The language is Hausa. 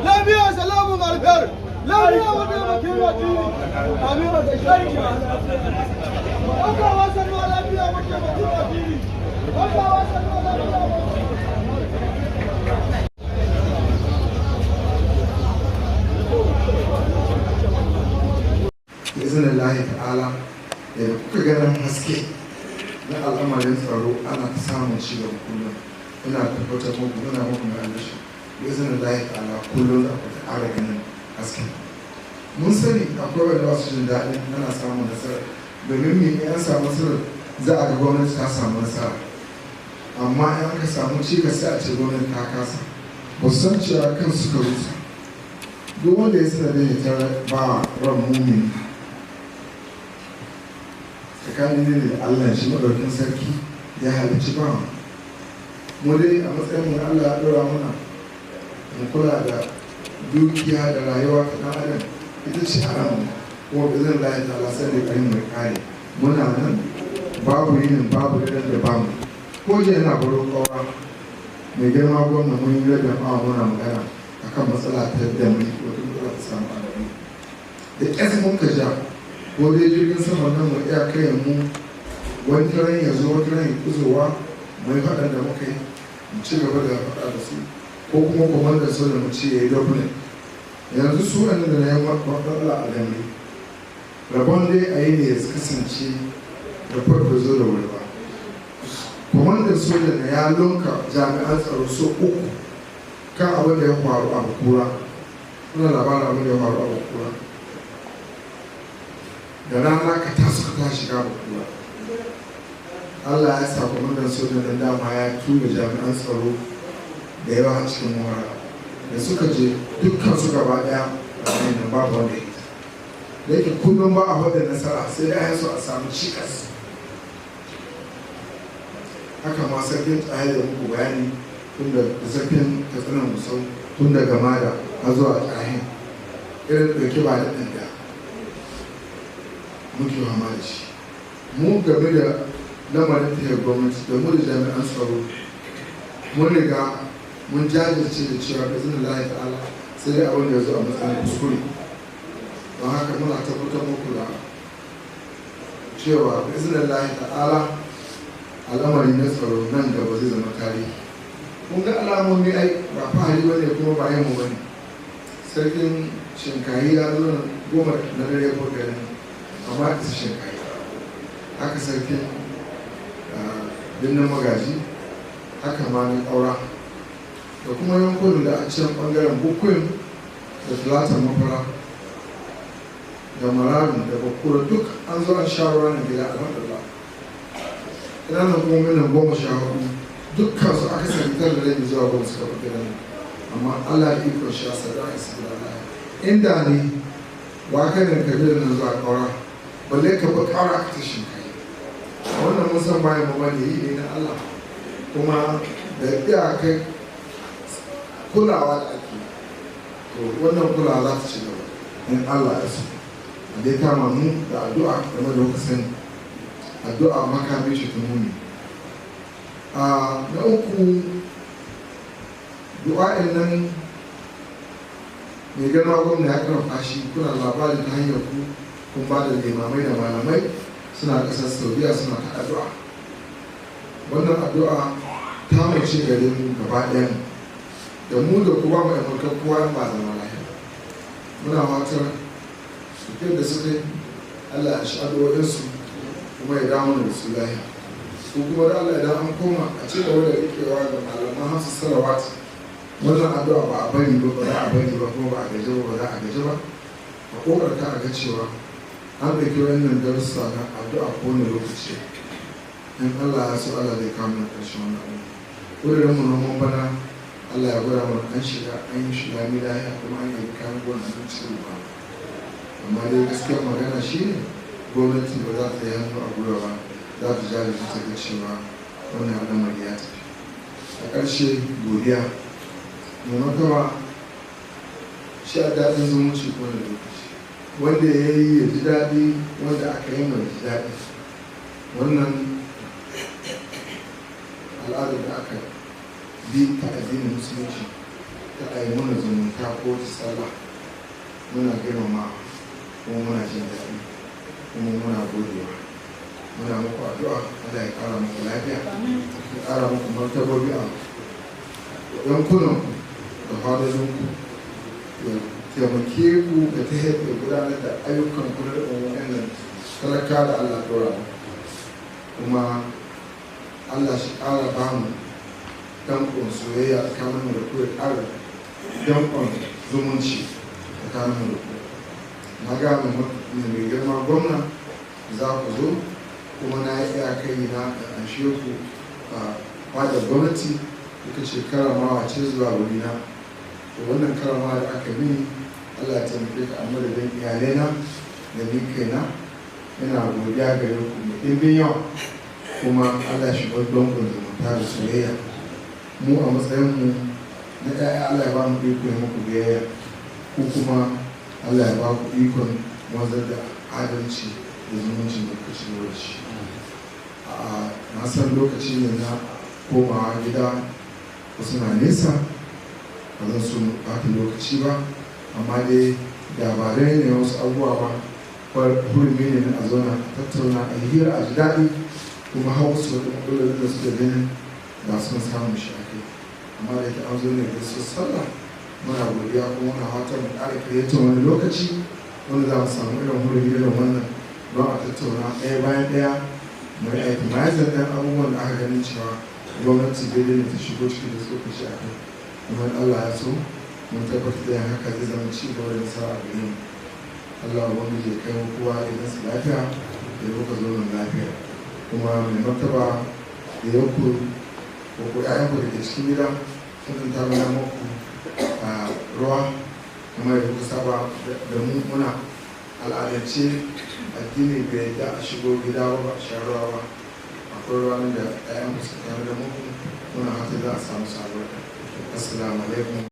lafiya salamun alfiyar lafiya wanda ya maki maki amira da shaiki wanda wasan ma lafiya maki maki wanda wasan ma lafiya izinin Allah ta'ala da kuka ganin haske na al'amarin tsaro ana ta samun ci gaba kullum ina tabbatar muku muna muku mai alashi izinin Allah ta'ala kullum da ku ƙara ganin haske mun sani akwai wanda ba su jin daɗin ana samun nasara domin me an samu nasarar za a ga gwamnati ta samu nasara amma in aka samu cikas sai a ce gwamnati ta kasa ba su san cewa kan suka rusa duk wanda ya sanar da ya tara ba ran mumini tsakanin ne da Allah shi maɗaukin sarki ya halicci ba mu dai a matsayin mu Allah ya ɗora mana mu kula da dukiya da rayuwa ta ɗan adam ita ce haram kuma da zan layi ta lasar da ƙarin mai kare muna nan babu yinin babu idan da bamu ko je yana baro ƙaura mai girma gwamna mun yi rabin awa muna magana akan matsala ta damri wata matsala ta samu alamu da ƙyasa mun ka ja ko dai jirgin sama nan mu iya kai mu wani ran ya zo wani ran ya kuzowa mai faɗa da muka yi mu ci gaba da faɗa da su ko kuma kwamandar soja mu ce ya yi dublin yanzu su wani da na yi matsala a dambe rabon dai a yi ne ya kasance da farko zo da wuri ba kwamandar soja na ya lunka jami'an tsaro so uku kan abin da ya faru a bakura kuna labarin abin da ya faru a bakura da rana ka taso ka tashi shiga bakura Allah ya sa kwamandan sojan da dama ya tura jami'an tsaro da yawa a cikin mora da suka je dukkan su gaba daya a hanyar babu wanda ya da yake kullum ba a wadda nasara sai da ya so a samu cikas haka ma sarkin tsaye da muku bayani tun da sarkin katsinan musau tun daga mada a zuwa tsahin irin ɗauki ba da ɗan da muke fama da shi mu game da lamarin tafiyar gwamnati da mu da jami'an tsaro mun riga mun jajirce da cewa da zina lahi ta'ala sai dai abin da ya zo a matsayin kuskure don haka muna tabbatar muku da cewa da zina lahi ta'ala al'amari na tsaro nan gaba zai zama tarihi kun ga alamomi ai ba fahari ba ne kuma ba yamma ba ne sarkin shinkayi ya zo goma na dare ko garin amma ta shinkayi haka sarkin birnin magaji haka ma na ƙaura da kuma yankunan da a can ɓangaren bukuyin da filatan mafara da mararun da bakura duk an zo an sha ruwa na gida a wadda ƙananan gwamnan 14 dukkan su aka sami tar da rai zuwa gwamnati suka ɓaɓɓe nan amma Allah ya ikon shi a sadar a isi da inda ne wakanin kabilar nan zuwa ƙaura balle ka ba ƙaura aka ta shinkai wannan mun san bayan mu bane yi ne na Allah kuma da iyakai kulawa da ake to wannan kulawa za ta ci gaba in Allah ya so a dai kama mu da addu'a game da kuka sani addu'a makami shi ta muni na uku du'a'in nan mai girma gwamna ya karfafa shi kuna labarin ta hanyar ku kun ba da limamai da malamai suna ƙasar saudiya suna ta addu'a wannan addu'a ta mace gare mu gaba ɗaya da mu da kuma mai amurka kowa ba zama lahiya muna fatar su da suka yi Allah ya shi addu'o'insu kuma ya dawo da su lahiya ko kuma da Allah idan an koma a ci gaba da rikewa da malaman hasu salawat wannan addu'a ba a bari ba ba za a bari ba kuma ba a gaji ba za a gaji ba a kokarta a ga cewa an ɗauki wannan darussa na addu'a ko wani lokaci in Allah ya so Allah zai kawo mana ƙarshen wannan abu wurin mu noman bana Allah ya gwada mana an shiga an yi shiga mi lahiya kuma an yi kayan gona an cikin ba amma dai gaskiyar magana shi ne gwamnati ba za ta yi hannu a gwiwa ba za ta jari ta ga cewa wannan al'amari ya tafi a ƙarshe godiya mai makawa shi a daɗin zumunci ko da lokaci wanda ya yi ya ji daɗi wanda aka yi mai ji daɗi wannan al'adar da aka bi ta addinin musulunci ta ayi mana zumunta ko ta sallah muna girmama kuma muna jin daɗi kuma muna godewa. Muna muku addu'a Allah ya ƙara muku lafiya, ya ƙara muku martabobi a yankunanku da fadojinku, ya taimake ku da ta yadda gudanar da ayyukan kula da wannan talaka da Allah ɗora mu. Kuma Allah shi ƙara ba mu danƙon soyayya tsakanin da ku, ya ƙara danƙon zumunci tsakanin da ku. Na ga mai girma gwamna za ku zo, kuma na yi kai na da anshe ku a fadar gwamnati duka ce karamawa ce zuwa wurina. To wannan karamawa da aka mini Allah ya taimake ka, amma da dan iyalaina da ni kaina ina godiya gare ku mai ɗimbin yawa, kuma Allah shi bar danƙon zumunta da soyayya. Mu a matsayinmu na ɗaya Allah ya ba mu iko ya muku biyayya, ku kuma Allah ya ba ku ikon wanzar da adalci da zumuncin da kuka shigo da shi. Na san lokaci ne na komawa gida, wasu na nesa, ba zan so ɓata lokaci ba, amma dai labarai ne wasu abubuwa ba, hurumi ne na a zauna a tattauna a hira a ji daɗi, kuma hau wasu wata matsalolin da suka gani da sun samu shi a kai. Amma da ke an zo ne da su sallah, muna godiya kuma muna fatan mu ƙara kayyatar wani lokaci wanda za mu samu irin hurumi irin wannan don a tattauna ɗaya bayan ɗaya mai aiki ma ya ɗan abubuwan da aka ganin cewa gwamnati daidai ne ta shigo cikin da suka shi a kai. Kuma Allah ya so mun tabbatar da haka zai zama ci gaba da nasara a gare mu. Allah wani ya kai kowa idan su lafiya da muka zo nan lafiya. Kuma mai martaba da yanku ko ko ƴaƴanku da ke cikin gida sun ta mana muku a ruwa kamar da kuka saba da mu muna al'adance addini bai da a shigo gida ba a sha ruwa ba. Akwai ruwa da ƴaƴanku suka tare da muku, muna hata za a samu sabuwar. Assalamu alaikum.